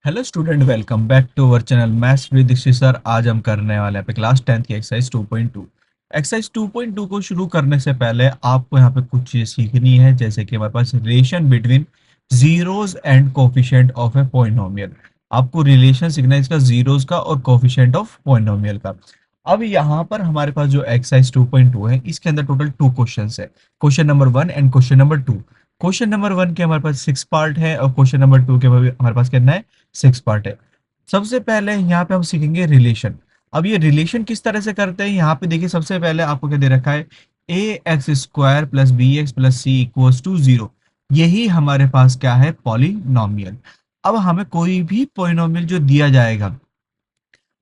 Hello student, welcome back to our channel maths with Dikshit sir. आज हम करने वाले हैं पे क्लास 10th की एक्सरसाइज 2.2। एक्सरसाइज 2.2 को शुरू करने से पहले आपको यहाँ पे कुछ चीज़ सीखनी है, जैसे कि हमारे पास relation between zeros and coefficient of a polynomial. आपको रिलेशन सीखना है इसका जीरोस का और कोफिशिएंट ऑफ पॉलिनोमियल का। अब यहाँ पर हमारे पास जो एक्सरसाइज 2.2 है, इसके अंदर टोटल 2 क्वेश्चंस है। Question number 1 and question number 2। Question number 1 के हमारे पास 6 पार्ट है और क्वेश्चन नंबर 2 के हमारे पास कितना है, 6 पार्ट है। सबसे पहले यहाँ पे हम सीखेंगे रिलेशन। अब ये रिलेशन किस तरह से करते हैं, यहाँ पे देखिए सबसे पहले आपको क्या दे रखा है, a x square plus b x plus c equals to 0। यही हमारे पास क्या है, पॉलिनोमियल। अब हमें कोई भी पॉलिनोमियल जो दिया जाएगा,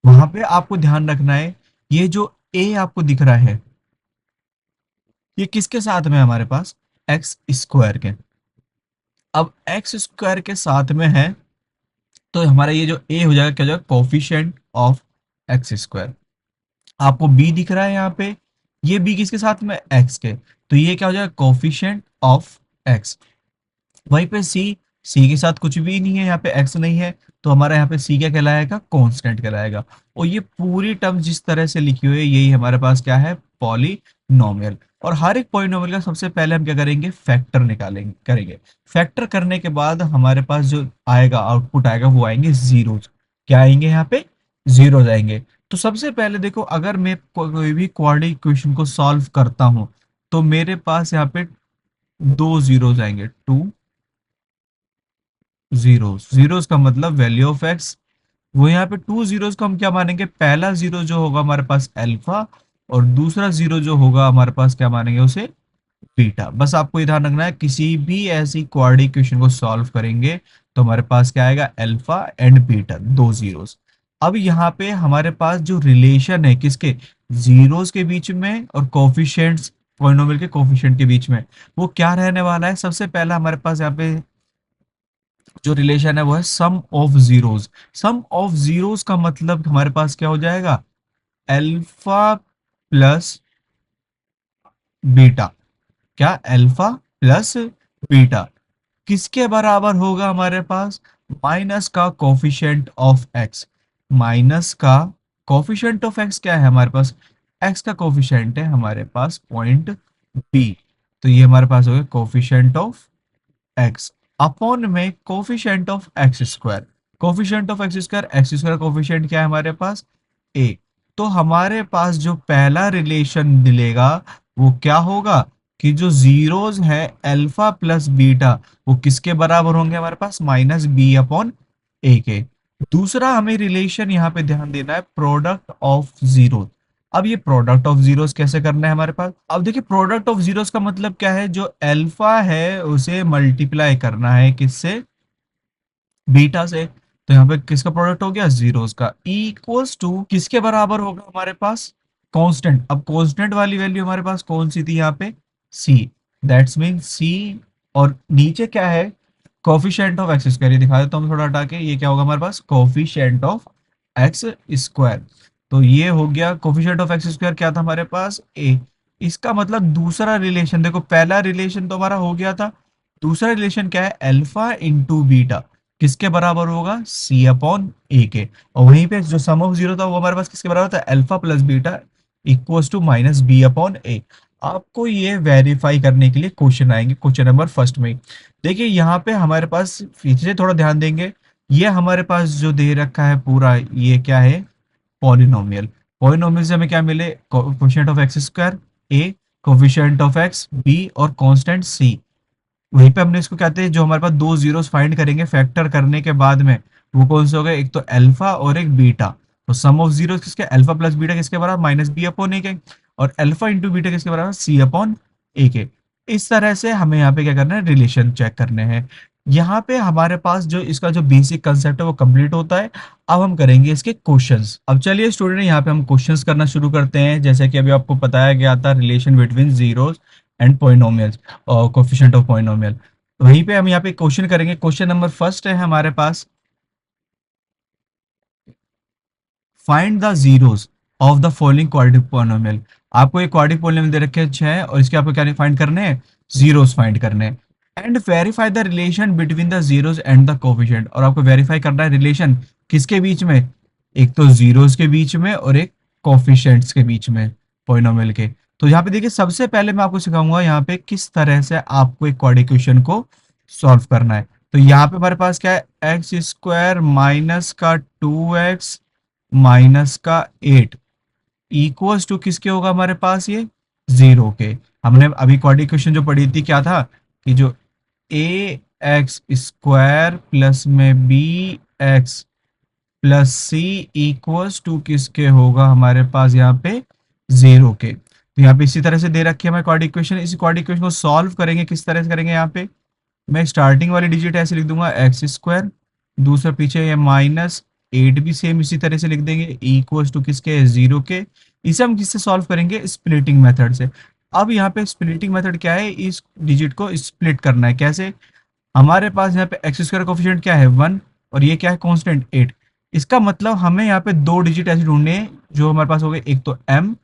वहां पे आपको ध्यान रखना है, ये जो ए आपको दिख रहा है, ये किसके साथ में है हमारे पास, एक्स स्क्वायर के। अब एक्स स्क्वायर के साथ में है, तो हमारा ये जो ए हो जाएगा, क्या हो जाएगा, कोफिशिएंट ऑफ एक्स स्क्वायर। आपको बी दिख रहा है यहाँ पे, ये बी किसके साथ में, एक्स के, तो ये क्या हो जाएगा, कोफिशिएंट ऑफ एक्स। वहीं पे सी, सी के साथ कुछ भी नहीं है, यहाँ पे एक्स नहीं है, तो हमारा यहाँ पे सी क्या कहलाएगा, कांस्टेंट कहलाएगा। और ये पूरी टर्म जिस तरह से लिखी हुई है, यही हमारे पास क्या है, पॉलिनोमियल। और हर एक पॉलिनोमियल का सबसे पहले हम क्या करेंगे, फैक्टर निकालेंगे करेंगे। फैक्टर करने के बाद हमारे पास जो आएगा, आउटपुट आएगा, वो आएंगे जीरोस। क्या आएंगे यहाँ पे, जीरोस आएंगे। तो सबसे पहले देखो, अगर मैं कोई भी क्वाड्रेटिक इक्वेशन को सॉल्व करता हूं, तो मेरे पास यहाँ पे दो जीरोस आएंगे, टू जीरोस। जीरोस का मतलब वैल्यू ऑफ एक्स। वो यहाँ पे टू जीरोस को हम क्या मानेंगे, पहला जीरो जो होगा हमारे पास अल्फा, और दूसरा जीरो जो होगा हमारे पास क्या मानेंगे उसे, बीटा। बस आपको ये ध्यान रखना है, किसी भी ऐसी क्वाड्रेटिक इक्वेशन को सॉल्व करेंगे तो हमारे पास क्या आएगा, अल्फा एंड बीटा, दो जीरोस। अब यहाँ पे हमारे पास जो रिलेशन है किसके, जीरोस के बीच में और कोफिशिएंट्स, पॉलिनोमियल के कोफिशिएंट के बीच में, वो क्या रहने वाला है। सबसे पहला हमारे पास यहाँ पे जो रिलेशन है वो है sum of zeros. Sum of zeros का मतलब हमारे पास क्या हो जाएगा, अल्फा प्लस बीटा। क्या, अल्फा प्लस बीटा किसके बराबर होगा हमारे पास, माइनस का कोफिशिएंट ऑफ एक्स। माइनस का कोफिशिएंट ऑफ एक्स क्या है हमारे पास, एक्स का कोफिशिएंट है हमारे पास पॉइंट बी, तो ये हमारे पास हो गया कोफिशिएंट ऑफ एक्स अपॉन में coefficient of x square. Coefficient of x square coefficient क्या है हमारे पास, ए। तो हमारे पास जो पहला रिलेशन मिलेगा, वो क्या होगा, कि जो जीरोस है अल्फा प्लस बीटा, वो किसके बराबर होंगे हमारे पास, माइनस बी अपॉन ए के। दूसरा हमें रिलेशन यहाँ पे ध्यान देना है, प्रोडक्ट ऑफ जीरो। अब ये प्रोडक्ट ऑफ जीरोस कैसे करना है हमारे पास, अब देखिए प्रोडक्ट ऑफ जीरोस का मतलब क्या है, जो अल्फा है उसे मल्टीप्लाई करना है किससे, बीटा से। तो यहाँ पे किसका प्रोडक्ट हो गया, जीरोस का, इक्वल्स टू किसके बराबर होगा हमारे पास, कांस्टेंट। अब कांस्टेंट वाली वैल्यू हमारे पास कौन सी थी यहाँ पे, सी। दैट्स मीन सी। और नीचे क्या है, कोफिशिएंट ऑफ एक्स स्क्वायर। ये दिखा देता हूँ थोड़ा हटा के, ये क्या होगा हमारे पास, कोफिशिएंट ऑफ एक्स स्क्वायर। तो ये हो गया कोफिशिएंट ऑफ एक्स स्क्वायर, क्या था हमारे पास, ए। इसका मतलब दूसरा रिलेशन देखो, पहला रिलेशन तो हमारा हो गया था, दूसरा रिलेशन क्या है, अल्फा इंटू बीटा किसके बराबर होगा, सी अपॉन ए के। और वहीं पे जो सम ऑफ जीरो था वो हमारे पास किसके बराबर था, alpha plus beta equals to minus b upon a. आपको ये वेरीफाई करने के लिए क्वेश्चन आएंगे, क्वेश्चन नंबर फर्स्ट में। देखिए यहाँ पे हमारे पास, पीछे थोड़ा ध्यान देंगे, ये हमारे पास जो दे रखा है पूरा, ये क्या है, पॉलिनोमियल। पॉलिनोमियल से हमें क्या मिले, coefficient of x square a, coefficient of x b और कांस्टेंट सी। वहीं पे हमने इसको कहते हैं, जो हमारे पास दो जीरोस फाइंड करेंगे फैक्टर करने के बाद में, वो कौन से हो गए, एक तो अल्फा और एक बीटा। तो सम ऑफ जीरो किसके, अल्फा प्लस बीटा किसके बराबर, माइनस बी अपॉन ए के। और अल्फा इंटू बीटा किसके बराबर, सी अपॉन ए के। इस तरह से हमें यहाँ पे क्या करना है, रिलेशन चेक करने हैं। यहाँ पे हमारे पास जो इसका जो बेसिक कंसेप्ट है वो कंप्लीट होता है। अब हम करेंगे इसके क्वेश्चंस। अब चलिए स्टूडेंट, यहाँ पे हम क्वेश्चंस करना शुरू करते हैं। जैसे कि अभी आपको बताया गया था, relation between zeros and polynomials और कोफिशिएंट ऑफ पॉलिनोमियल। वहीं पे हम यहाँ पे क्वेश्चन करेंगे। क्वेश्चन नंबर फर्स्ट है हमारे पास, find the zeros of the following quadratic polynomial. आपको एक क्वाड्रेटिक पॉलिनोमियल दे रखे हैं 6, और इसके आपको क्या फाइंड करने हैं, जीरोस फाइंड करने हैं। And verify the relation between the zeros and the coefficient, और आपको वेरीफाई करना है रिलेशन किसके बीच में, एक तो जीरोस के बीच में और एक कोफिशिएंट्स के बीच में, पॉलिनोमियल के। तो यहाँ पे देखिए सबसे पहले मैं आपको सिखाऊंगा यहाँ पे किस तरह से आपको एक क्वाड्रेटिक इक्वेशन को सॉल्व करना है। तो यहाँ पे हमारे पास क्या है, एक्स स्क्वायर माइनस का 2x माइनस का 8 इक्वल्स टू किसके होगा हमारे पास, ये जीरो के। हमने अभी क्वाड्रेटिक इक्वेशन जो पढ़ी थी क्या था, कि जो ए एक्स स्क्वायर प्लस में b x plus c equals to किसके होगा हमारे पास यहाँ पे, जीरो के। तो यहाँ पे इसी तरह से दे रखी है हमारे क्वाड्रेटिक इक्वेशन। इस क्वाड्रेटिक इक्वेशन को सॉल्व करेंगे, किस तरह से करेंगे, यहाँ पे मैं स्टार्टिंग वाली डिजिट ऐसे लिख दूंगा एक्स स्क्वायर, दूसरा पीछे ये माइनस 8 भी सेम इसी तरह से लिख देंगे इक्वल्स टू किसके, जीरो के। इसे हम किससे सॉल्व करेंगे, स्प्लिटिंग मेथड से। अब यहाँ पे स्प्लिटिंग मेथड क्या है, इस डिजिट को स्प्लिट करना है। कैसे, हमारे पास यहाँ पे एक्स स्क्वायर कोफिशिएंट क्या है 1, और ये क्या है कांस्टेंट 8। इसका मतलब हमें यहाँ पे दो डिजिट ऐसे ढूंढने हैं जो हमारे पास हो गए, एक तो m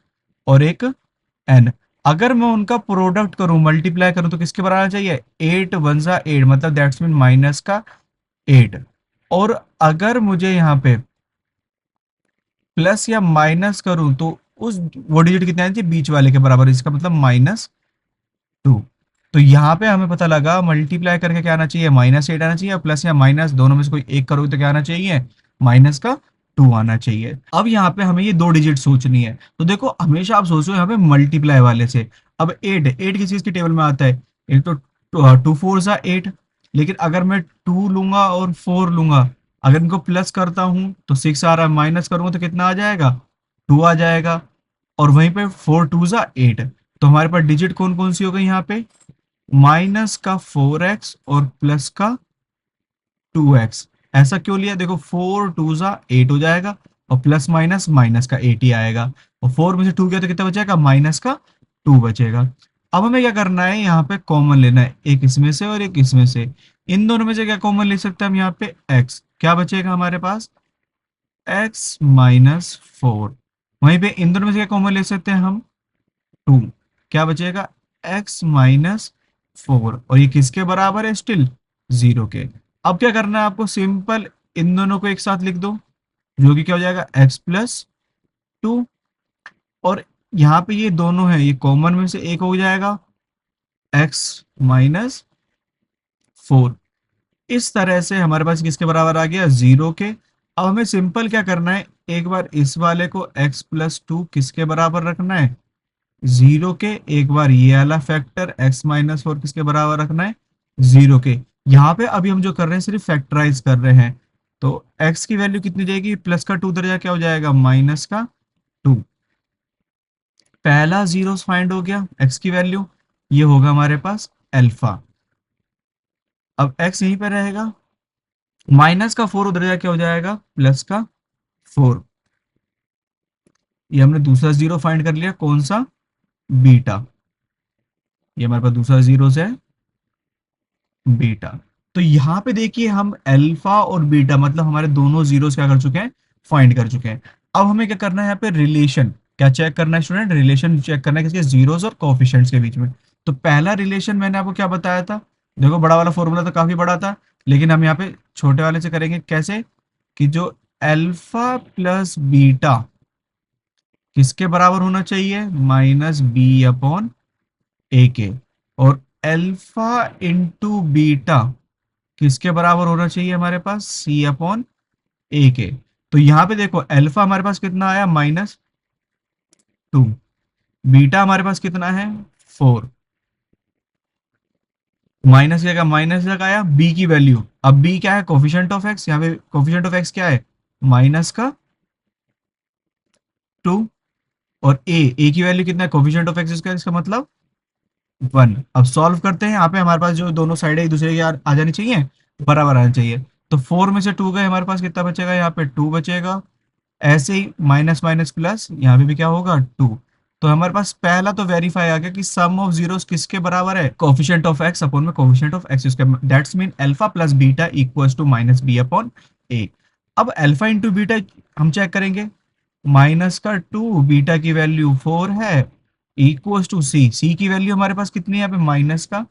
और एक n। अगर मैं उनका प्रोडक्ट करूं, मल्टीप्लाई करूं, तो किसके बराबर आना चाहिए, 8 वन सा 8, मतलब दैट्स मीन माइनस का 8। और अगर मुझे यहाँ पे प्लस या माइनस करूं तो उस वो डिजिट कितने आनी चाहिए, बीच वाले के बराबर, इसका मतलब -2। तो यहाँ पे हमें पता लगा मल्टीप्लाई करके क्या आना चाहिए, -8 आना चाहिए, और प्लस या माइनस दोनों में से कोई एक करोगे तो क्या आना चाहिए, माइनस का 2 आना चाहिए। अब यहाँ पे हमें ये दो डिजिट सोचनी है। तो देखो हमेशा आप सोचो यहाँ पे मल्टीप्लाई वाले से। अब 8 किस चीज की टेबल में आता है, एक तो 2 4 सा 8, लेकिन अगर मैं 2 लूंगा और 4 लूंगा, अगर इनको प्लस करता हूं तो 6 आ रहा है, माइनस करूंगा तो कितना आ जाएगा, 2 आ जाएगा। और वहीं पे 4 2 सा 8। तो हमारे पास डिजिट कौन कौन सी हो गई यहाँ पे, माइनस का 4x और प्लस का 2x। ऐसा क्यों लिया, देखो 4 2 सा 8 हो जाएगा, और प्लस माइनस माइनस का 8 ही आएगा, और 4 में से 2 गया तो कितना बचेगा, माइनस का 2 बचेगा। अब हमें क्या करना है, यहाँ पे कॉमन लेना है, एक इसमें से और एक इसमें से। इन दोनों में से क्या कॉमन ले सकते हैं हम, यहाँ पे x क्या बचेगा हमारे पास, x माइनस 4। वहीं पे इन दोनों में से क्या कॉमन ले सकते हैं हम, 2, क्या बचेगा, x माइनस 4, और ये किसके बराबर है, स्टिल जीरो के। अब क्या करना है आपको, सिंपल इन दोनों को एक साथ लिख दो, जो कि क्या हो जाएगा, x प्लस 2। और यहाँ पे ये दोनों है, ये कॉमन में से एक हो जाएगा, x माइनस 4। इस तरह से हमारे पास किसके बराबर आ गया, जीरो के। अब हमें सिंपल क्या करना है, एक बार इस वाले को x प्लस 2 किसके बराबर रखना है, जीरो के। एक बार ये वाला फैक्टर x माइनस 4 किसके बराबर रखना है, जीरो के। यहाँ पे अभी हम जो कर रहे हैं सिर्फ फैक्टराइज कर रहे हैं। तो x की वैल्यू कितनी जाएगी, प्लस का 2 उधर जा क्या हो जाएगा, माइनस का 2। पहला जीरो फाइंड हो गया, x की वैल्यू ये होगा हमारे पास अल्फा। अब x यहीं पे रहेगा, माइनस का 4 उधर जा क्या हो जाएगा, प्लस का 4। ये हमने दूसरा जीरो फाइंड कर लिया, कौन सा, बीटा। ये हमारे पास दूसरा जीरो है, बीटा। तो यहाँ पे देखिए हम अल्फा और बीटा, मतलब हमारे दोनों जीरोस क्या कर चुके हैं, फाइंड कर चुके हैं। अब हमें क्या करना है, यहाँ पे रिलेशन क्या चेक करना है स्टूडेंट, रिलेशन चेक करना है किसके, जीरोस और कोफिशिएंट्स के बीच में। तो पहला रिलेशन मैंने आपको क्या बताया था, देखो बड़ा वाला फॉर्मूला तो काफी बड़ा था, लेकिन हम यहाँ पे छोटे वाले से करेंगे। कैसे, कि जो अल्फा प्लस बीटा किसके बराबर होना चाहिए, माइनस बी अपॉन ए के। और अल्फा इंटू बीटा किसके बराबर होना चाहिए हमारे पास, सी अपॉन ए के। तो यहाँ पे देखो अल्फा हमारे पास कितना आया, -2। बीटा हमारे पास कितना है, 4। माइनस क्या, माइनस तक आया, बी की वैल्यू, अब बी क्या है, कोफिशिएंट ऑफ एक्स। यहाँ पे कोफिशिएंट ऑफ एक्स क्या है, -2। और ए की वैल्यू कितना है, कोफिशिएंट ऑफ एक्स इसका मतलब 1। अब सॉल्व करते हैं, यहाँ पे हमारे पास जो दोनों साइड है एक दूसरे के आ जानी चाहिए, बराबर आनी चाहिए। तो 4 में से 2 गए, हमारे पास कितना बचेगा, यहाँ पे 2 बचेगा। ऐसे ही माइनस माइनस प्लस, यहाँ पे भी क्या होगा, 2। तो हमारे पास पहला तो वेरीफाई आ गया कि सम ऑफ जीरोस किसके बराबर है, कोफिशिएंट ऑफ एक्स अपॉन में coefficient of x square, that's mean alpha plus beta equals to minus b upon a. अब अल्फा इंटू बीटा हम चेक करेंगे, माइनस का 2, बीटा की वैल्यू 4 है, इक्वल्स टू सी। सी की वैल्यू हमारे पास कितनी है यहाँ पे, -का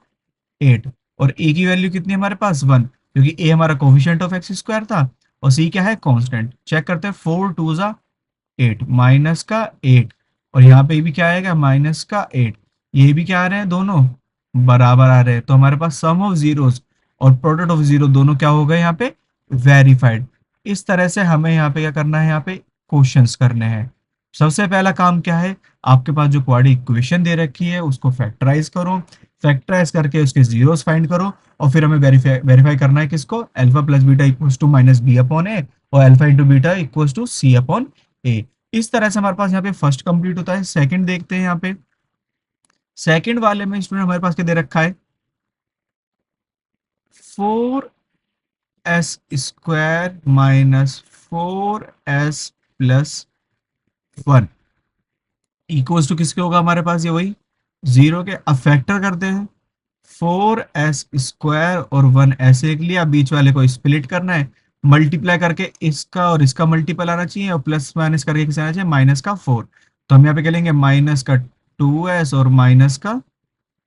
8। और ए की वैल्यू कितनी है हमारे पास 1, क्योंकि ए हमारा कोफिशिएंट ऑफ एक्स स्क्वायर था और सी क्या है कांस्टेंट। चेक करते हैं, 4 टू जा 8, माइनस का 8, और यहाँ पे भी क्या आएगा माइनस का 8। ये भी क्या आ रहे हैं, दोनों बराबर आ रहे हैं, तो हमारे पास सम ऑफ जीरोस और प्रोडक्ट ऑफ जीरो दोनों क्या हो गए यहाँ पे वेरीफाइड। इस तरह से हमें यहाँ पे क्या करना है, यहाँ पे क्वेश्चंस करने हैं। सबसे पहला काम क्या है, आपके पास जो क्वाड्रेटिक इक्वेशन दे रखी है उसको फैक्टराइज करो, फैक्टराइज करके उसके जीरोस फाइंड करो, और फिर हमें वेरीफाई वेरीफाई करना है किसको, alpha plus beta equals to minus b upon a, और alpha into beta equals to c upon a. इस तरह से हमारे पास यहाँ पे फर्स्ट कंप्लीट होता है। सेकंड देखते हैं, यहाँ पे सेकंड वाले में स्टूडेंट हमारे पास क्या दे रखा है, 4s² minus 4s+1 equals to किसके होगा हमारे पास, ये वही जीरो के। अब फैक्टर करते हैं, 4s² और 1 ऐसे लिख लिया, बीच वाले को स्प्लिट करना है, मल्टीप्लाई करके इसका और इसका मल्टीपल आना चाहिए, और प्लस माइनस करके किसे आना चाहिए, माइनस का 4। तो हम यहाँ पे क्या लेंगे, माइनस का 2s और माइनस का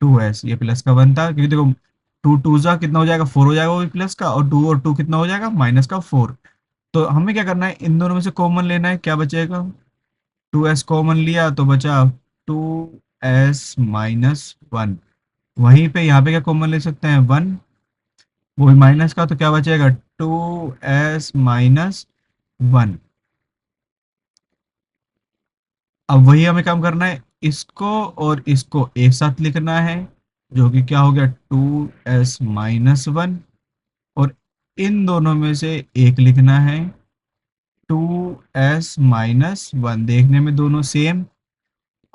2s, ये प्लस का 1 था, क्योंकि देखो 2 टू जा कितना हो जाएगा 4 हो जाएगा, वो भी प्लस का, और 2 और 2 कितना हो जाएगा माइनस का 4। तो हमें क्या करना है, इन दोनों में से कॉमन लेना है, क्या बचेगा, 2s कॉमन लिया तो बचा 2s-1। वहीं पे यहाँ पे क्या कॉमन ले सकते हैं, 1, वो भी माइनस का, तो क्या बचेगा 2s-1। अब वही हमें काम करना है, इसको और इसको एक साथ लिखना है, जो कि क्या हो गया 2s-1, और इन दोनों में से एक लिखना है 2s-1। देखने में दोनों सेम।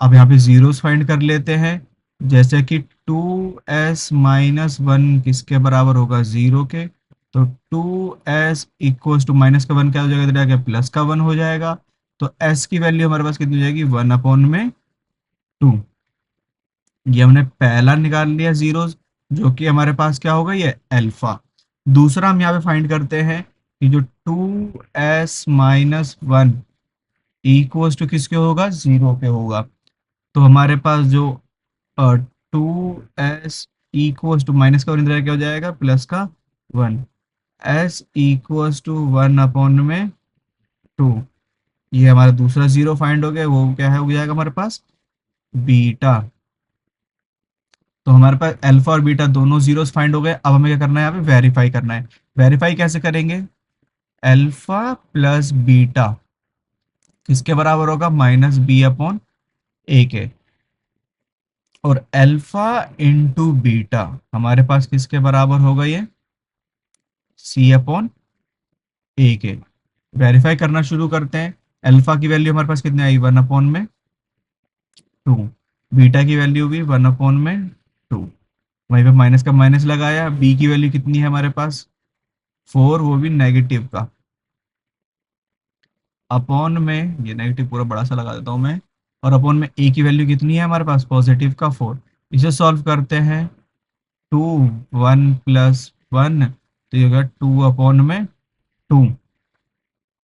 अब यहाँ पे जीरोस फाइंड कर लेते हैं, जैसे कि 2s-1 किसके बराबर होगा, जीरो के। तो 2s इक्वल्स टू माइनस का 1 क्या हो जाएगा, इधर आके प्लस का 1 हो जाएगा। तो s की वैल्यू हमारे पास कितनी हो जाएगी, 1/2। ये हमने पहला निकाल लिया जीरोस, जो कि हमारे पास क्या होगा, ये अल्फा। दूसरा हम यहाँ पे फाइंड करते हैं कि जो 2s-1 इक्वल्स टू किसके होगा, जीरो पे होगा। तो हमारे पास जो 2s इक्वल्स टू माइनस का 1 इधर क्या हो जाएगा, प्लस का 1। s equals to 1/2। ये हमारा दूसरा जीरो फाइंड हो गया, वो क्या है, हो जाएगा हमारे पास बीटा। तो हमारे पास अल्फा और बीटा दोनों जीरोस फाइंड हो गए। अब हमें क्या करना है, यहाँ पे वेरीफाई करना है। वेरीफाई कैसे करेंगे, अल्फा प्लस बीटा किसके बराबर होगा, माइनस बी अपॉन ए के, और अल्फा इंटू बीटा हमारे पास किसके बराबर होगा, ये सी अपॉन ए के। वेरीफाई करना शुरू करते हैं। अल्फा की वैल्यू हमारे पास कितनी आई, 1/2। बीटा की वैल्यू भी 1/2। वहीं पे माइनस का माइनस लगाया, बी की वैल्यू कितनी है हमारे पास 4, वो भी नेगेटिव का, अपॉन में ये नेगेटिव पूरा बड़ा सा लगा देता हूँ मैं, और अपॉन में ए की वैल्यू कितनी है हमारे पास पॉजिटिव का 4। इसे सॉल्व करते हैं, 2 1 + 1, तो ये होगा 2/2।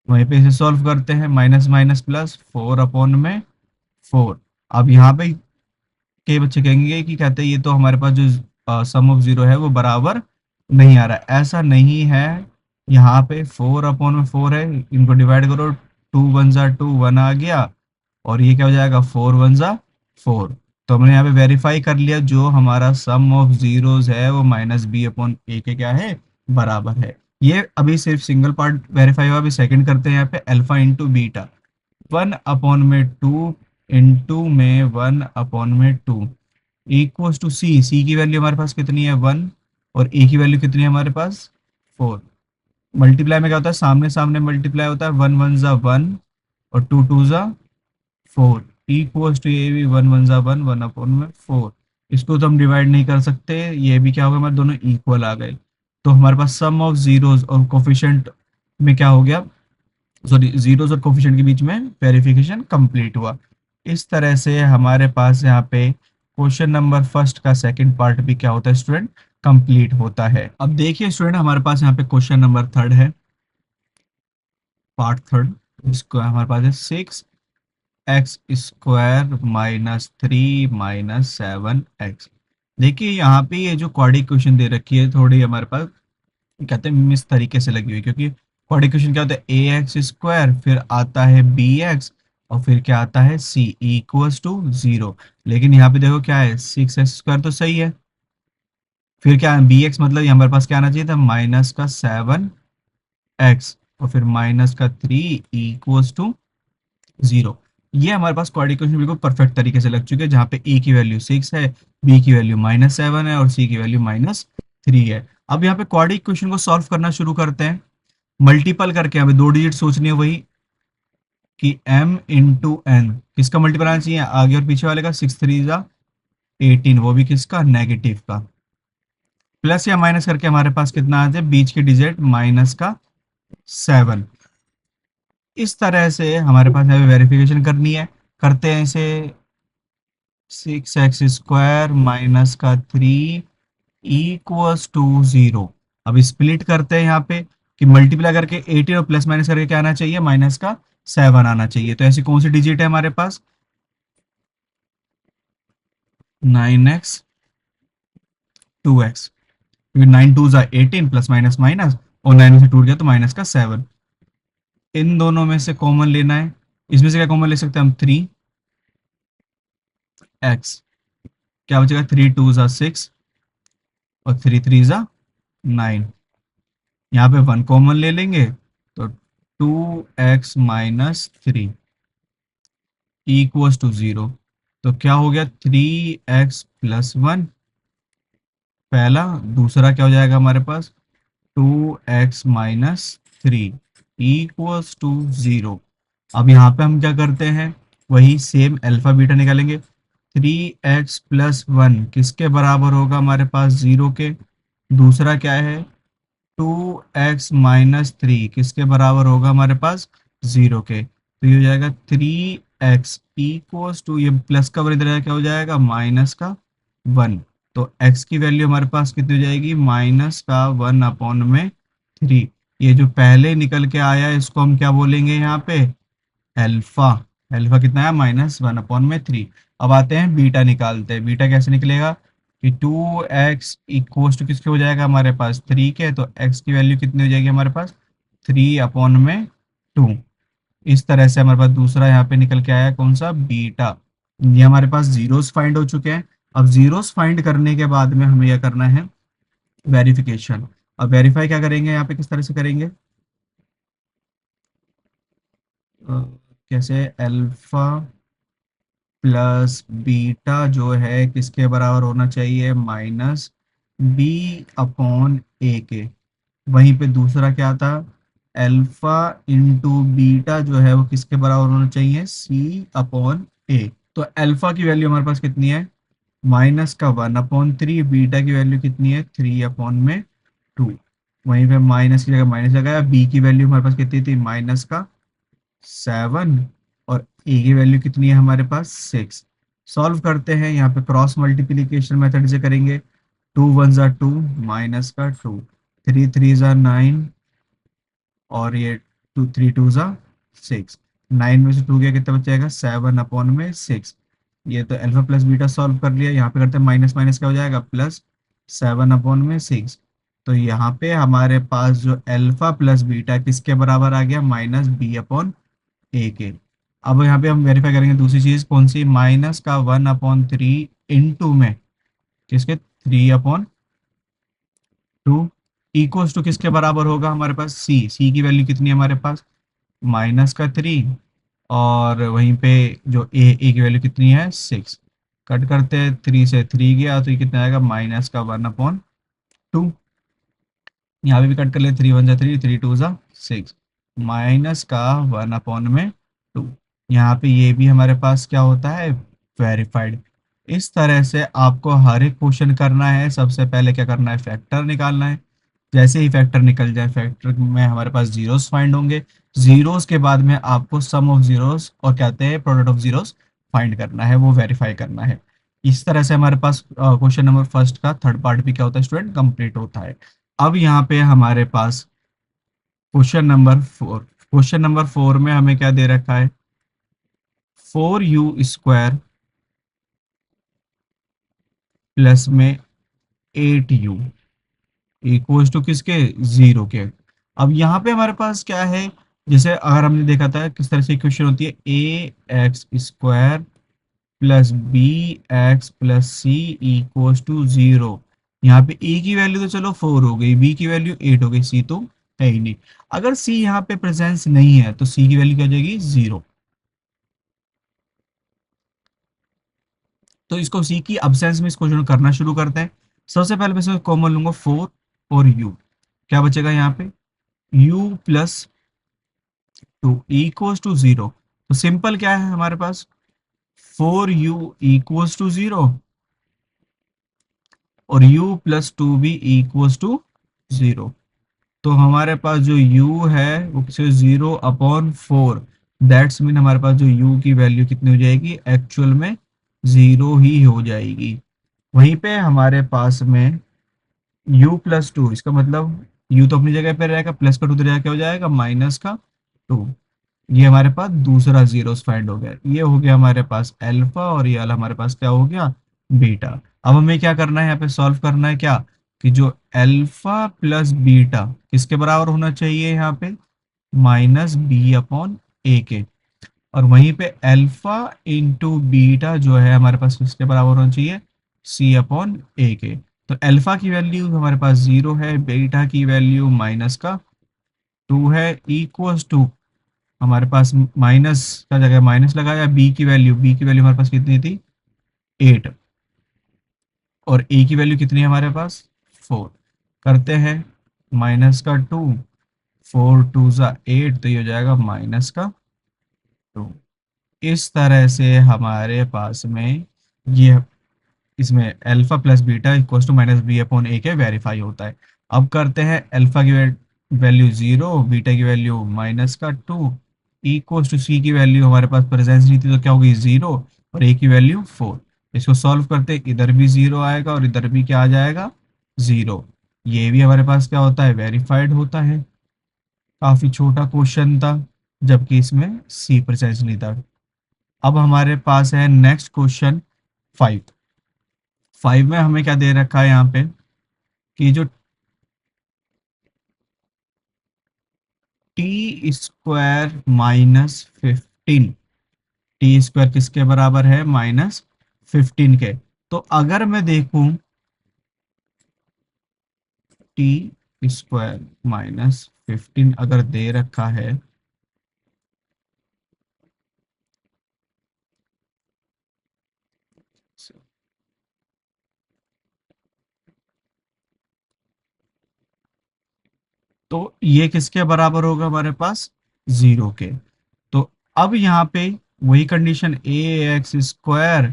वहीं पे इसे सॉल्व करते हैं, माइनस माइनस प्लस 4/4। अब यहाँ पे कई बच्चे कहेंगे कि कहते हैं ये तो हमारे पास जो सम ऑफ जीरो है वो बराबर नहीं आ रहा है। ऐसा नहीं है, यहाँ पे 4/4 है, इनको डिवाइड करो, 2 × 1 = 2, 1 आ गया, और ये क्या हो जाएगा 4 × 1 = 4। तो हमने यहाँ पे वेरीफाई कर लिया, जो हमारा सम ऑफ जीरोस है वो -b/a के क्या है, बराबर है। ये अभी सिर्फ सिंगल पार्ट वेरीफाई हुआ। अभी सेकंड करते हैं, यहाँ पे अल्फा इंटू बीटा, 1/2 इंटू में 1/2 इक्वल्स टू सी। सी की वैल्यू हमारे पास कितनी है, 1, और ए की वैल्यू कितनी है हमारे पास 4। मल्टीप्लाई में क्या होता है, सामने सामने मल्टीप्लाई होता है, 1 × 1 = 1 और 2 × 2 = 4 इक्वल्स टू, ये भी 1 × 1 = 1, 1/4। इसको तो हम डिवाइड नहीं कर सकते, ये भी क्या होगा, हमारे दोनों इक्वल आ गए। तो हमारे पास सम ऑफ जीरोस और कोफिशिएंट में क्या हो गया, सॉरी जीरोस और कोफिशिएंट के बीच में वेरिफिकेशन कंप्लीट हुआ। इस तरह से हमारे पास यहाँ पे क्वेश्चन नंबर फर्स्ट का सेकंड पार्ट भी क्या होता है स्टूडेंट, कंप्लीट होता है। अब देखिए स्टूडेंट, हमारे पास यहाँ पे क्वेश्चन नंबर थर्ड है, पार्ट थर्ड। इसको हमारे पास है 6x² - 3 - 7x। देखिए यहाँ पे ये जो क्वाड्रेटिक इक्वेशन दे रखी है थोड़ी हमारे पास कहते हैं मिस तरीके से लगी हुई, क्योंकि क्वाड्रेटिक इक्वेशन क्या होता है, ए एक्स स्क्वायर फिर आता है बी एक्स और फिर क्या आता है सी इक्वल्स टू जीरो। लेकिन यहाँ पे देखो क्या है, सिक्स एक्स स्क्वायर तो सही है, फिर क्या है बी एक्स मतलब ये हमारे पास क्या आना चाहिए था, माइनस का सेवन एक्स और फिर माइनस का थ्री इक्वल्स टू जीरो। ये हमारे पास क्वाड्रेटिक इक्वेशन बिल्कुल परफेक्ट तरीके से लग चुके हैं, जहाँ पे ए की वैल्यू सिक्स है, बी की वैल्यू माइनस सेवन है और सी की वैल्यू माइनस थ्री है। अब यहाँ पे क्वाड्रेटिक इक्वेशन को सॉल्व करना शुरू करते हैं। मल्टीपल करके हमें दो डिजिट सोचनी है, वही कि m इंटू एन किसका मल्टीपल आना चाहिए, आगे और पीछे वाले का, सिक्स थ्री जा एटीन, वो भी किसका, नेगेटिव का। प्लस या माइनस करके हमारे पास कितना आ जाए, बीच की डिजिट माइनस का सेवन। इस तरह से हमारे पास यहाँ पे वेरिफिकेशन करनी है, करते हैं इसे। सिक्स एक्स स्क्वायर माइनस का थ्री इक्वल्स टू जीरो। अब स्प्लिट करते हैं यहाँ पे कि मल्टीप्लाई करके 18 और प्लस माइनस करके क्या आना चाहिए, माइनस का सेवन आना चाहिए। तो ऐसी कौन सी डिजिट है हमारे पास, नाइन एक्स टू एक्स, क्योंकि नाइन टू जा एटीन प्लस माइनस माइनस और नाइन में से टूट गया तो माइनस का सेवन। इन दोनों में से कॉमन लेना है, इसमें से क्या कॉमन ले सकते हैं हम, थ्री एक्स, क्या बचेगा, थ्री टू जा सिक्स और थ्री थ्री जा नाइन। यहाँ पे वन कॉमन ले लेंगे तो two x minus three equals to zero. तो क्या हो गया, थ्री एक्स प्लस वन पहला, दूसरा क्या हो जाएगा हमारे पास, two x minus three equals to zero. अब यहाँ पे हम क्या करते हैं, वही सेम अल्फा बीटा निकालेंगे। थ्री एक्स प्लस वन किसके बराबर होगा हमारे पास, जीरो के। दूसरा क्या है, टू एक्स माइनस थ्री किसके बराबर होगा हमारे पास, जीरो के। तो ये हो जाएगा थ्री एक्स इक्वल्स टू, ये प्लस का इधर क्या हो जाएगा, माइनस का वन। तो एक्स की वैल्यू हमारे पास कितनी हो जाएगी, माइनस का वन अपॉन में थ्री। ये जो पहले निकल के आया है इसको हम क्या बोलेंगे यहाँ पे, एल्फा। एल्फा कितना है, माइनस वन अपॉन में थ्री। अब आते हैं बीटा निकालते हैं। बीटा कैसे निकलेगा कि टू एक्स इक्वल्स टू किसके हो जाएगा हमारे पास, थ्री के। तो एक्स की वैल्यू कितनी हो जाएगी हमारे पास, थ्री अपॉन में टू। इस तरह से हमारे पास दूसरा यहाँ पे निकल के आया कौन सा, बीटा। ये हमारे पास जीरोस फाइंड हो चुके हैं। अब जीरोस फाइंड करने के बाद में हमें यह करना है वेरिफिकेशन। अब वेरीफाई क्या करेंगे यहाँ पे, किस तरह से करेंगे, अ, कैसे, अल्फा प्लस बीटा जो है किसके बराबर होना चाहिए, माइनस बी अपॉन ए के। वहीं पे दूसरा क्या था, अल्फा इंटू बीटा जो है वो किसके बराबर होना चाहिए, सी अपॉन ए। तो अल्फा की वैल्यू हमारे पास कितनी है, माइनस का वन अपॉन थ्री, बीटा की वैल्यू कितनी है, थ्री अपॉन में टू। वहीं पे माइनस की जगह माइनस लगाया, बी की वैल्यू हमारे पास कितनी थी, माइनस का सेवन और ए की वैल्यू कितनी है हमारे पास, सिक्स। सॉल्व करते हैं, यहाँ पे क्रॉस मल्टीप्लिकेशन मेथड से करेंगे। टू वन ज़ा टू, माइनस का टू, थ्री थ्री ज़ा नाइन और ये टू थ्री टू ज़ा सिक्स। नाइन में से टू गया कितना बचेगा, सेवन अपॉन में सिक्स। ये तो अल्फा प्लस बीटा सॉल्व कर लिया। यहाँ पे करते हैं माइनस माइनस क्या हो जाएगा, प्लस सेवन अपॉन में सिक्स। तो यहाँ पे हमारे पास जो अल्फा प्लस बीटा किसके बराबर आ गया, माइनस बी अपॉन ए के। अब यहाँ पे हम वेरीफाई करेंगे दूसरी चीज कौन सी, माइनस का वन अपॉन थ्री इंटू में किसके, three upon two equals to किसके बराबर होगा हमारे पास, सी। सी की वैल्यू कितनी है हमारे पास, माइनस का थ्री और वहीं पे जो ए की वैल्यू कितनी है, सिक्स। कट करते हैं, थ्री से थ्री गया तो ये कितना आएगा, माइनस का वन अपॉन टू। यहाँ पे भी कट कर ले, थ्री वन जा थ्री, थ्री टू जा सिक्स, माइनस का वन अपॉन में टू। यहाँ पे ये भी हमारे पास क्या होता है, वेरीफाइड। इस तरह से आपको हर एक क्वेश्चन करना है। सबसे पहले क्या करना है, फैक्टर निकालना है। जैसे ही फैक्टर निकल जाए, फैक्टर में हमारे पास जीरोस फाइंड होंगे। जीरोस के बाद में आपको सम ऑफ जीरोस और कहते हैं प्रोडक्ट ऑफ जीरोस फाइंड करना है, वो वेरीफाई करना है। इस तरह से हमारे पास क्वेश्चन नंबर फर्स्ट का थर्ड पार्ट भी क्या होता है स्टूडेंट, कंप्लीट होता है। अब यहाँ पे हमारे पास क्वेश्चन नंबर फोर में हमें क्या दे रखा है, फोर यू स्क्वायर प्लस में 8u इक्वल्स टू किसके, 0 के। अब यहाँ पे हमारे पास क्या है, जैसे अगर हमने देखा था किस तरह से इक्वेशन होती है, a x square plus b x plus c equals to 0। यहाँ पे ए की वैल्यू तो चलो 4 हो गई, बी की वैल्यू 8 हो गई, सी तो है ही नहीं। अगर सी यहाँ पे प्रेजेंस नहीं है तो सी की वैल्यू क्या हो जाएगी, 0। तो इसको सी की अब्सेंस में इस क्वेश्चन को करना शुरू करते हैं। सबसे पहले मैं इसमें कॉमन लूंगा 4 और यू, क्या बचेगा यहाँ पे, u प्लस 2 इक्वल्स टू 0। तो सिंपल क्या है हमारे पास, 4u इक्वल्स टू 0 और u plus 2b equals to 0। तो हमारे पास जो u है वो किसे, 0/4। दैट्स मीन हमारे पास जो u की वैल्यू कितनी हो जाएगी, एक्चुअल में 0 ही हो जाएगी। वहीं पे हमारे पास में u प्लस 2, इसका मतलब u तो अपनी जगह पे रहेगा, प्लस का 2 तो क्या हो जाएगा, माइनस का 2। ये हमारे पास दूसरा जीरोस फाइंड हो गया, ये हो गया हमारे पास अल्फा और ये वाला हमारे पास क्या हो गया, बीटा। अब हमें क्या करना है, यहाँ पे सॉल्व करना है क्या, कि जो अल्फा प्लस बीटा किसके बराबर होना चाहिए यहाँ पे, -b/a के। और वहीं पे अल्फा इंटू बीटा जो है हमारे पास किसके बराबर होना चाहिए, c/a के। तो अल्फा की वैल्यू हमारे पास 0 है, बीटा की वैल्यू माइनस का 2 है, इक्वल्स टू हमारे पास माइनस का जगह माइनस लगाया, बी की वैल्यू हमारे पास कितनी थी, 8। और ए की वैल्यू कितनी है हमारे पास, 4। करते हैं माइनस का 2, 4 2 ज़ा 8, तो ये हो जाएगा माइनस का 2। इस तरह से हमारे पास में ये, इसमें alpha plus beta equals to -b/a के वेरीफाई होता है। अब करते हैं अल्फा की वैल्यू 0, बीटा की वैल्यू -2, इक्वल्स टू सी की वैल्यू हमारे पास प्रेजेंस नहीं थी तो क्या होगी, 0, और ए की वैल्यू 4। इसको सॉल्व करते हैं, इधर भी 0 आएगा और इधर भी क्या आ जाएगा, 0। ये भी हमारे पास क्या होता है, वेरीफाइड होता है। काफी छोटा क्वेश्चन था, जबकि इसमें सी प्रेजेंस नहीं था। अब हमारे पास है नेक्स्ट क्वेश्चन 5। 5 में हमें क्या दे रखा है यहाँ पे, कि जो t² - 15, t² किसके बराबर है, -15 के। तो अगर मैं देखूं t² - 15 अगर दे रखा है, तो ये किसके बराबर होगा हमारे पास, 0 के। तो अब यहाँ पे वही condition, ax²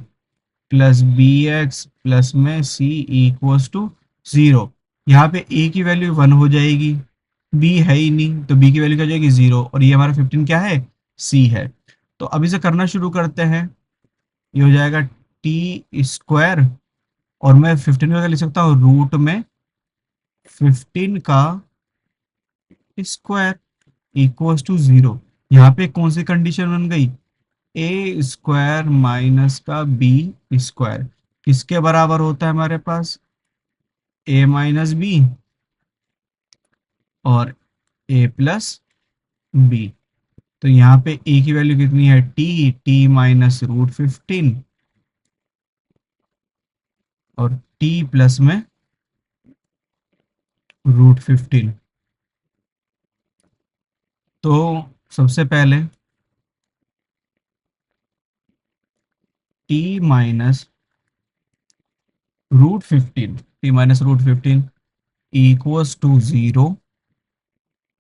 plus bx plus में c इक्वल्स टू 0। यहाँ पे a की वैल्यू 1 हो जाएगी, b है ही नहीं तो b की वैल्यू क्या हो जाएगी, 0, और ये हमारा 15 क्या है, c है। तो अब इसे करना शुरू करते हैं, ये हो जाएगा t², और मैं 15 को क्या लिख सकता हूँ, रूट में 15 का स्क्वायर इक्वल्स टू 0। यहाँ पे कौन सी कंडीशन बन गई, a² माइनस का b² किसके बराबर होता है हमारे पास, a माइनस बी और a प्लस बी। तो यहाँ पे a की वैल्यू कितनी है, t -√15 और t प्लस में √15। तो सबसे पहले t -√15 इक्वल्स टू 0,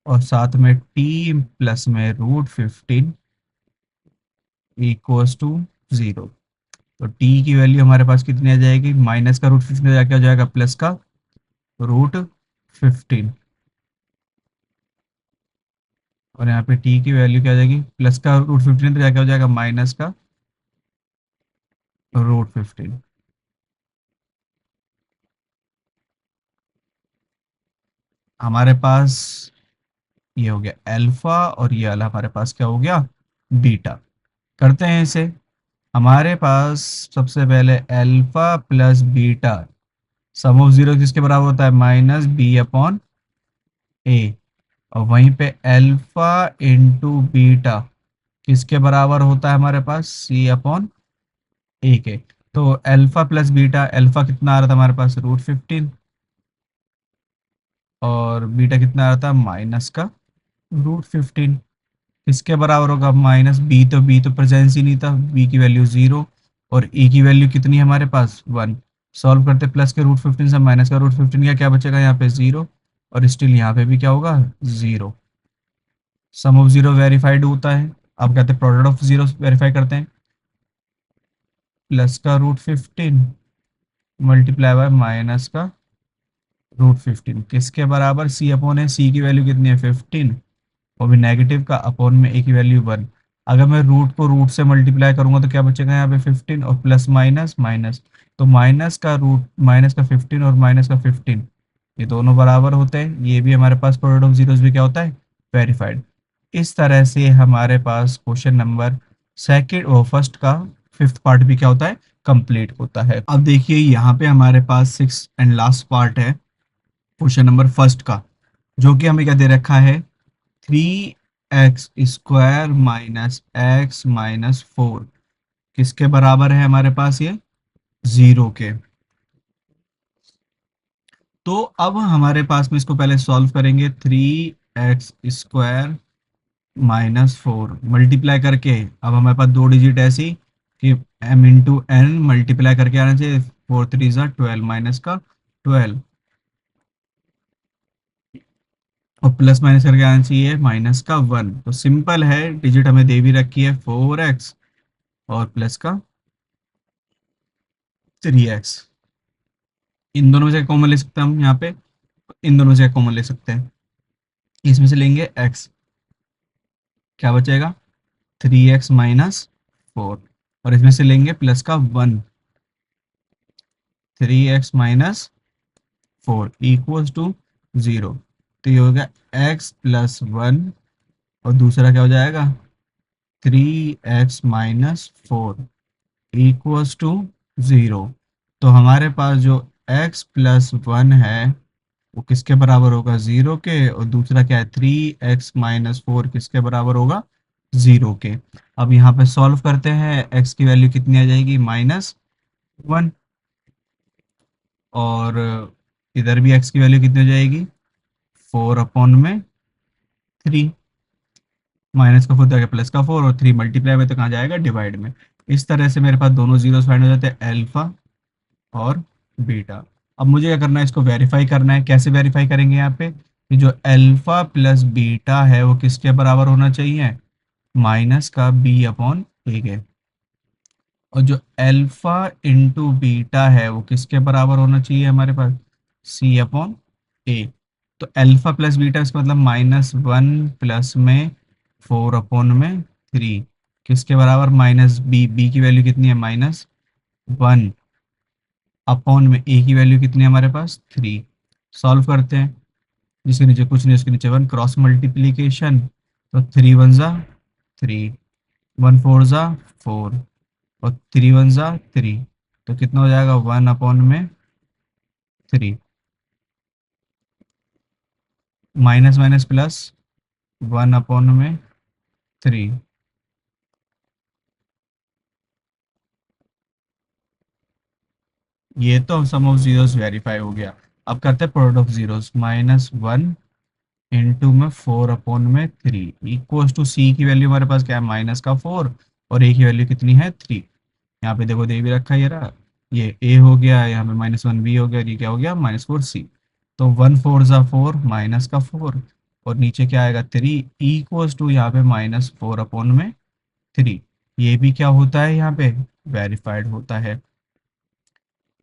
और साथ में t प्लस में √15 इक्वल्स टू 0। तो t की वैल्यू हमारे पास कितनी आ जाएगी, माइनस का √15 जाके हो जाएगा प्लस का √15, और यहाँ पे t की वैल्यू क्या आ जाएगी, प्लस का √15 तो जाके हो जाएगा माइनस का √15। हमारे पास ये हो गया अल्फा और ये वाला हमारे पास क्या हो गया, बीटा। करते हैं इसे, हमारे पास सबसे पहले alpha plus beta, sum of zero किसके बराबर होता है, माइनस बी अपॉन ए। और वहीं पे अल्फा इंटू बीटा किसके बराबर होता है हमारे पास, सी अपॉन ए के। तो अल्फा प्लस बीटा, अल्फा कितना आ रहा था हमारे पास, √15, और बीटा कितना आ रहा था, माइनस का √15। किसके बराबर होगा, माइनस बी, तो बी तो प्रेजेंस ही नहीं था, बी की वैल्यू 0, और ई की वैल्यू कितनी है हमारे पास, 1। सॉल्व करते प्लस के √15 से माइनस का √15 का क्या बचेगा यहाँ पे, 0, और स्टिल यहाँ पे भी क्या होगा, 0। सम ऑफ जीरो वेरीफाइड होता है। अब कहते हैं प्रोडक्ट ऑफ जीरो वेरीफाई करते हैं, प्लस का √15 मल्टीप्लाई बाय माइनस का √15 किसके बराबर, सी अपॉन है, सी की वैल्यू कितनी है, 15, और भी नेगेटिव का, अपॉन में ए की वैल्यू 1। अगर मैं रूट को रूट से मल्टीप्लाई करूंगा तो क्या बचेगा यहाँ पे, 15, और प्लस माइनस माइनस, तो माइनस का 15 और माइनस का 15 ये दोनों बराबर होते हैं। ये भी हमारे पास प्रोडक्ट ऑफ जीरोस भी क्या होता है, वेरीफाइड। इस तरह से हमारे पास क्वेश्चन नंबर सेकेंड और फर्स्ट का फिफ्थ पार्ट भी क्या होता है, कंप्लीट होता है। अब देखिए यहाँ पे हमारे पास सिक्स एंड लास्ट पार्ट है क्वेश्चन नंबर फर्स्ट का, जो कि हमें क्या दे रखा है, 3x² माइनस एक्स माइनस 4 किसके बराबर है हमारे पास, ये 0 के। तो अब हमारे पास में इसको पहले सॉल्व करेंगे, 3x² माइनस 4 मल्टीप्लाई करके, अब हमारे पास दो डिजिट ऐसी कि m×n मल्टीप्लाई करके आना चाहिए, 4×3 = 12 माइनस का 12, और प्लस माइनस करके आना चाहिए माइनस का 1। तो सिंपल है, डिजिट हमें दे भी रखी है 4x और प्लस का 3x। इन दोनों में से कॉमन ले सकते हैं हम यहाँ पे, इन दोनों से कॉमन ले सकते हैं, इसमें से लेंगे x, क्या बचेगा, 3x माइनस 4, और इसमें से लेंगे प्लस का 1, 3x माइनस 4 इक्वल्स टू 0। तो ये हो गया x+1, और दूसरा क्या हो जाएगा, 3x-4 इक्वल्स टू 0। तो हमारे पास जो x+1 है वो किसके बराबर होगा, 0 के, और दूसरा क्या है, 3x-4 किसके बराबर होगा, 0 के। अब यहाँ पे सॉल्व करते हैं, x की वैल्यू कितनी आ जाएगी, -1, और इधर भी x की वैल्यू कितनी हो जाएगी, 4/3, माइनस का 4 जाएगा प्लस का 4, और 3 मल्टीप्लाई में तो कहाँ जाएगा, डिवाइड में। इस तरह से मेरे पास दोनों जीरोस फाइंड हो जाते हैं, अल्फा और बीटा। अब मुझे क्या करना है, इसको वेरीफाई करना है। कैसे वेरीफाई करेंगे, यहाँ पे कि जो अल्फा प्लस बीटा है वो किसके बराबर होना चाहिए, माइनस का b/a के, और जो अल्फा इंटू बीटा है वो किसके बराबर होना चाहिए हमारे पास, c/a। तो अल्फा प्लस बीटा इसका मतलब -1 प्लस में 4/3 किसके बराबर, माइनस बी की वैल्यू कितनी है, -1 अपॉन में ए की वैल्यू कितनी है हमारे पास, 3। सॉल्व करते हैं, जिसके नीचे कुछ नहीं उसके नीचे 1, क्रॉस मल्टीप्लीकेशन, तो 3 × 1 = 3, 1 × 4 = 4, और 3 × 1 = 3, तो कितना हो जाएगा, 1/3, माइनस माइनस प्लस, 1/3। ये तो सम ऑफ जीरोस वेरीफाई हो गया। अब करते हैं प्रोडक्ट ऑफ जीरोस, -1 इंटू में 4/3 इक्वल्स टू, सी की वैल्यू हमारे पास क्या है, -4, और ए की वैल्यू कितनी है, 3। यहाँ पे देखो दे भी रखा है, ये रहा, ये ए हो गया, यहाँ पे -1 बी हो गया, और ये क्या हो गया, -4 सी। तो 1 × 4 = 4, माइनस का 4, और नीचे क्या आएगा, 3 इक्वल्स टू, यहाँ पे -4/3। ये भी क्या होता है, यहाँ पे वेरीफाइड होता है।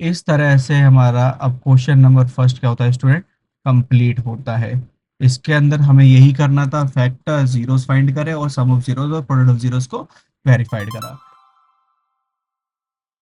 इस तरह से हमारा अब क्वेश्चन नंबर फर्स्ट क्या होता है स्टूडेंट, कंप्लीट होता है। इसके अंदर हमें यही करना था, फैक्टर जीरोस फाइंड करें और सम ऑफ जीरोस और प्रोडक्ट ऑफ जीरोस को वेरीफाइड करा।